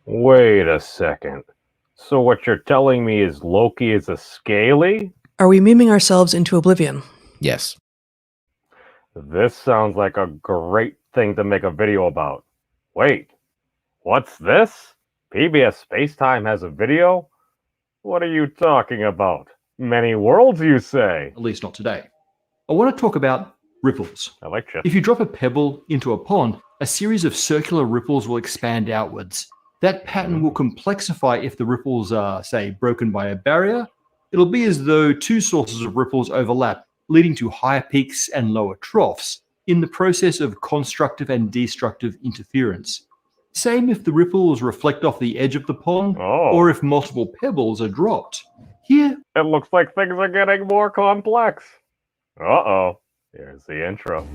Wait a second. So what you're telling me is Loki is a scaly? Are we memeing ourselves into oblivion? Yes. This sounds like a great thing to make a video about. Wait, what's this? PBS Spacetime has a video? What are you talking about? Many worlds, you say? At least not today. I want to talk about ripples. I like you. If you drop a pebble into a pond, a series of circular ripples will expand outwards. That pattern will complexify if the ripples are, say, broken by a barrier. It'll be as though two sources of ripples overlap, leading to higher peaks and lower troughs in the process of constructive and destructive interference. Same if the ripples reflect off the edge of the pond, or if multiple pebbles are dropped. Here, it looks like things are getting more complex. Uh-oh. Here's the intro.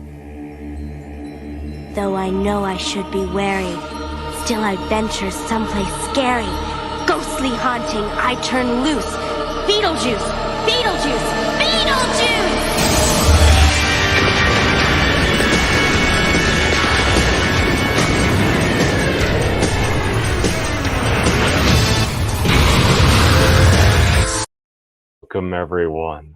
Though I know I should be wary, still I venture someplace scary. Ghostly haunting, I turn loose. Beetlejuice! Beetlejuice! Beetlejuice! Welcome, everyone,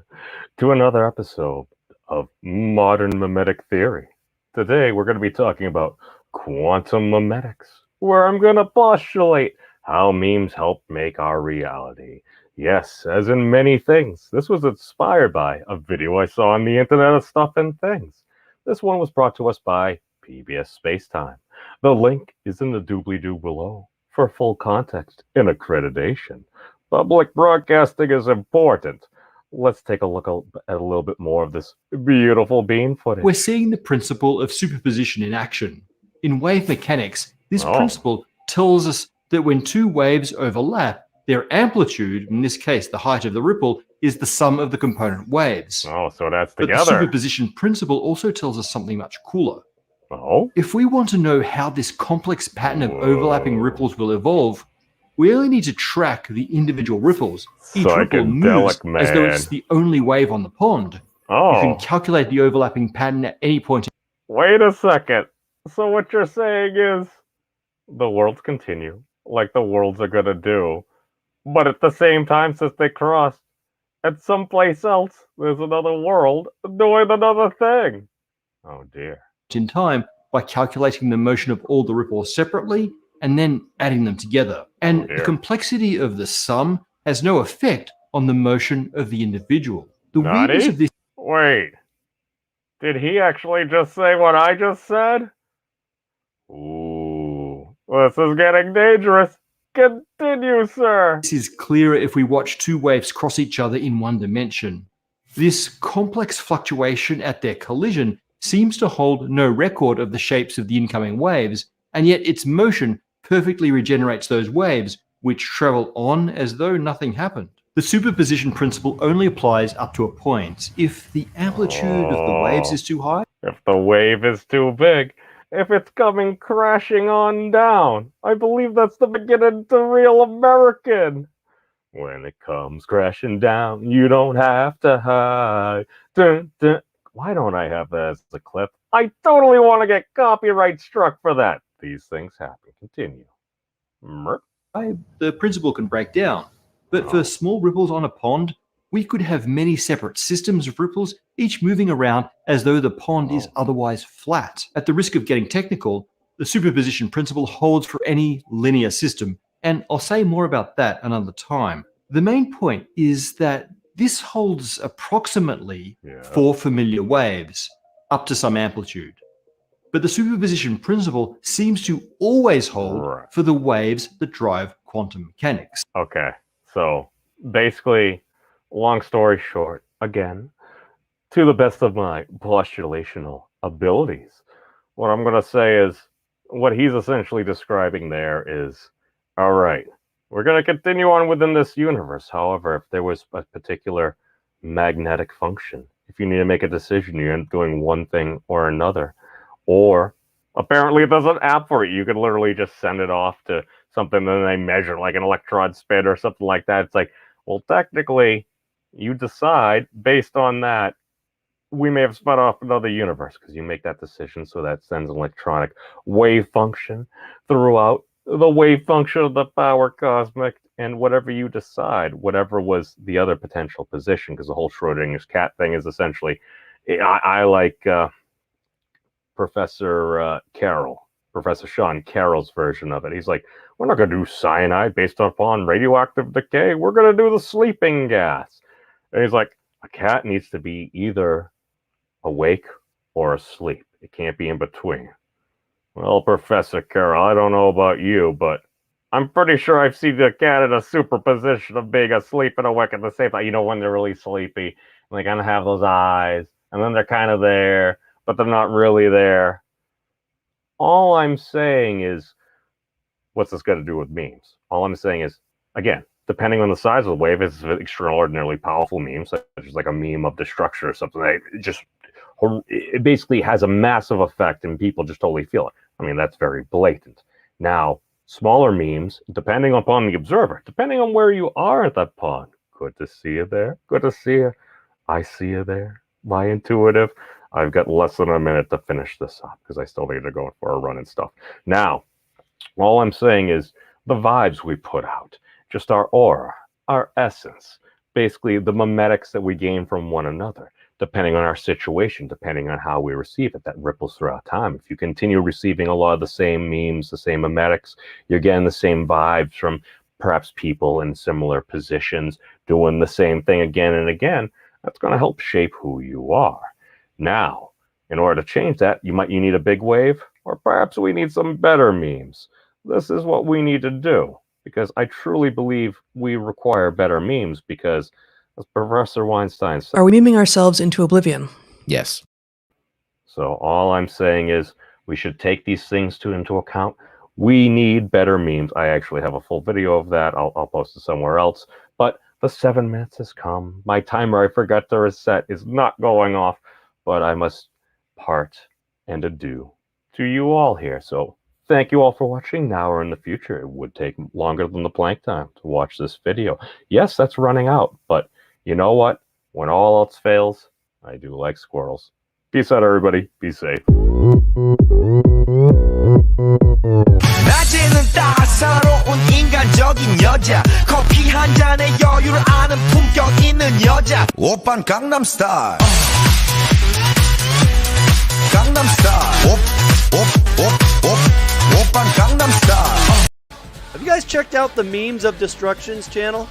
to another episode of Modern Memetic Theory. Today, we're going to be talking about quantum memetics, where I'm going to postulate how memes help make our reality. Yes, as in many things. This was inspired by a video I saw on the Internet of Stuff and Things. This one was brought to us by PBS Spacetime. The link is in the doobly-doo below for full context and accreditation. Public broadcasting is important. Let's take a look at a little bit more of this beautiful bean footage. we're seeing the principle of superposition in action. In wave mechanics, this principle tells us that when two waves overlap, their amplitude, in this case the height of the ripple, is the sum of the component waves. Oh, so that's But together. the superposition principle also tells us something much cooler. Oh? If we want to know how this complex pattern of overlapping ripples will evolve, we only need to track the individual ripples. Each ripple moves as though it's the only wave on the pond. You can calculate the overlapping pattern at any point. Wait a second. So what you're saying is the worlds continue, like the worlds are going to do, but at the same time, since they crossed, at someplace else, there's another world doing another thing. Oh dear. In time by calculating the motion of all the ripples separately and then adding them together. And the complexity of the sum has no effect on the motion of the individual. The weirdness of this. Wait. Did he actually just say what I just said? Ooh. This is getting dangerous. Continue, sir. This is clearer if we watch two waves cross each other in one dimension. This complex fluctuation at their collision seems to hold no record of the shapes of the incoming waves, and yet its motion perfectly regenerates those waves, which travel on as though nothing happened. The superposition principle only applies up to a point. If the amplitude of the waves is too high, if the wave is too big, if it's coming crashing on down, I believe that's the beginning to Real American. When it comes crashing down, you don't have to hide. Dun, dun. Why don't I have that as a clip? I totally want to get copyright struck for that. These things happen. Continue. The principle can break down. But for small ripples on a pond, we could have many separate systems of ripples, each moving around as though the pond is otherwise flat. At the risk of getting technical, the superposition principle holds for any linear system, and I'll say more about that another time. The main point is that this holds approximately 4 familiar waves, up to some amplitude. But the superposition principle seems to always hold for the waves that drive quantum mechanics. Okay, so basically, long story short, again, to the best of my postulational abilities, what I'm going to say is, what he's essentially describing there is, all right, we're going to continue on within this universe. However, if there was a particular magnetic function, if you need to make a decision, you end up doing one thing or another. Or apparently there's an app for it. You could literally just send it off to something and they measure like an electron spin or something like that. It's like, well, technically, you decide based on that, we may have spun off another universe because you make that decision. So that sends an electronic wave function throughout the wave function of the power cosmic, and whatever you decide, whatever was the other potential position, because the whole Schrodinger's cat thing is essentially, I like Professor Sean Carroll's version of it. He's like, we're not going to do cyanide based upon radioactive decay. We're going to do the sleeping gas. And he's like, a cat needs to be either awake or asleep. It can't be in between. Well, Professor Carroll, I don't know about you, but I'm pretty sure I've seen the cat in a superposition of being asleep and awake at the same time. You know, when they're really sleepy, and they kind of have those eyes, and then they're kind of there, but they're not really there. All I'm saying is, what's this got to do with memes? All I'm saying is, again, depending on the size of the wave, it's an extraordinarily powerful meme, such as like a meme of destruction or something. It basically has a massive effect, and people just totally feel it. I mean, that's very blatant. Now, smaller memes, depending upon the observer, depending on where you are at that pond. Good to see you there. Good to see you. I see you there. My intuitive. I've got less than a minute to finish this up because I still need to go for a run and stuff. Now, all I'm saying is the vibes we put out, just our aura, our essence, basically the memetics that we gain from one another, depending on our situation, depending on how we receive it, that ripples throughout time. If you continue receiving a lot of the same memes, the same memetics, you're getting the same vibes from perhaps people in similar positions doing the same thing again and again. That's going to help shape who you are. Now, in order to change that, you need a big wave, or perhaps we need some better memes. This is what we need to do, because I truly believe we require better memes, because as Professor Weinstein said, Are we memeing ourselves into oblivion? Yes. So all I'm saying is we should take these things into account. We need better memes. I actually have a full video of that. I'll post it somewhere else. But the 7 minutes has come. My timer I forgot to reset is not going off, but I must part and adieu to you all here. So thank you all for watching now or in the future. It would take longer than the plank time to watch this video. Yes, that's running out, but you know what? When all else fails, I do like squirrels. Peace out, everybody. Be safe. 낮에는 따사로운 인간적인 여자 커피 한 잔에 여유를 아는 품격 있는 여자 오빤 강남스타일 강남스타일 오빤 강남스타일. Have you guys checked out the Memes of Destruction's channel?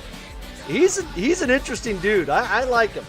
He's an interesting dude. I like him.